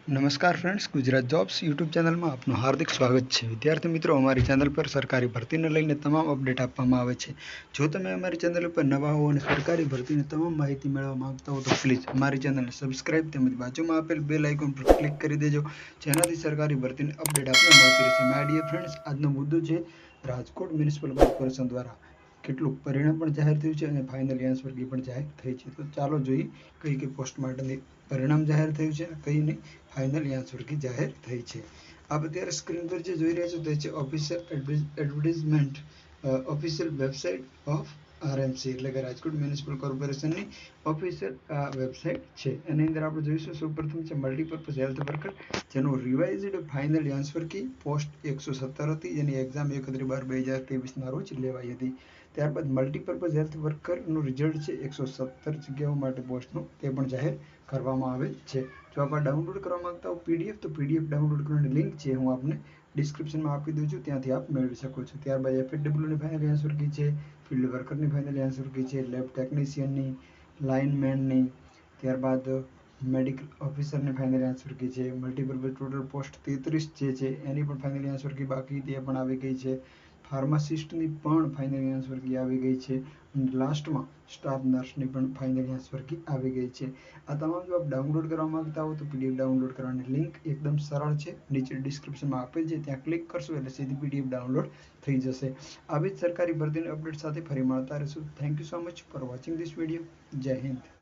નમસ્કાર friends, Gujarat jobs YouTube ચેનલમાં આપનું હાર્દિક સ્વાગત છે. વિદ્યાર્થી મિત્રો, અમારી ચેનલ પર સરકારી ભરતીને લઈને તમામ અપડેટ આપવામાં આવે છે. જો તમે અમારી ચેનલ પર નવા હો અને સરકારી ભરતીની તમામ માહિતી મેળવવા માંગતા હો તો પ્લીઝ અમારી ચેનલને સબસ્ક્રાઇબ તેમજ બાજુમાં આપેલ બેલ આઇકોન પર ક્લિક કરી દેજો, જેનાથી સરકારી ભરતીની અપડેટ આપને મળતી રહેશે. માય ડિયર ફ્રેન્ડ્સ, આજનો મુદ્દો છે રાજકોટ મ્યુનિસિપલ કોર્પોરેશન દ્વારા કેટલું પરિણામ પણ જાહેર થયું છે અને ફાઇનલ આન્સર કી પણ જાહેર થઈ છે. તો ચાલો જોઈએ કઈ કઈ પોસ્ટ માટેની પરિણામ જાહેર થયું છે અને કઈ નહીં ફાઇનલ આન્સર કી જાહેર થઈ છે. આપ અત્યારે સ્ક્રીન પર જે જોઈ રહ્યા છો તે છે official advertisement, official website of RMC એટલે કે રાજકોટ મ્યુનિસિપલ કોર્પોરેશનની ઓફિશિયલ વેબસાઇટ છે. એની અંદર આપણે જોઈશું સૌપ્રથમ છે મલ્ટીપર્પઝ હેલ્થ વર્કર, જેનું revised final answer key post 117 હતી, જેની એક્ઝામ 31/12/2023 ના રોજ લેવાઈ હતી. ત્યારબાદ મલ્ટીપર્પઝ હેલ્થ વર્કરનું રિઝલ્ટ છે 117 જગ્યાઓ માટે પોસ્ટનું, તે પણ જાહેર કરવામાં આવે છે. જો આપ ડાઉનલોડ કરવા માંગતા હો પીડીએફ તો પીડીએફ ડાઉનલોડ કરવાની લિંક છે હું આપને ડિસ્ક્રિપ્શનમાં આપી દઉં છું, ત્યાંથી આપ મેળવી શકો છો. ત્યારબાદ એફએડબ્લ્યુની ફાઇનલ આન્સર કી છે, ફિલ્ડ વર્કરની ફાઇનલ આન્સર કી છે, લેબ ટેકનિશિયનની, લાઇનમેનની, ત્યારબાદ મેડિકલ ઓફિસરની ફાઇનલ આન્સર કી છે, મલ્ટીપર્પઝ ટોટલ પોસ્ટ 33 જે છે એની પણ ફાઇનલ આન્સર કી બાકી તે પણ આવી ગઈ છે. ફાર્માસિસ્ટની પણ ફાઇનલ આન્સર કી આવી ગઈ છે અને લાસ્ટમાં સ્ટાફ નર્સની પણ ફાઇનલ આન્સર કી આવી ગઈ છે. આ તમામ જો આપ ડાઉનલોડ કરવા માંગતા હો તો પીડીએફ ડાઉનલોડ કરવાની લિંક એકદમ સરળ છે, નીચે ડિસ્ક્રિપ્શનમાં આપેલ છે, ત્યાં ક્લિક કરશો એટલે સીધી પીડીએફ ડાઉનલોડ થઈ જશે. આવી જ સરકારી ભરતીની અપડેટ સાથે ફરી મળતા રહીશું. Thank you so much for watching this video. જય હિન્દ.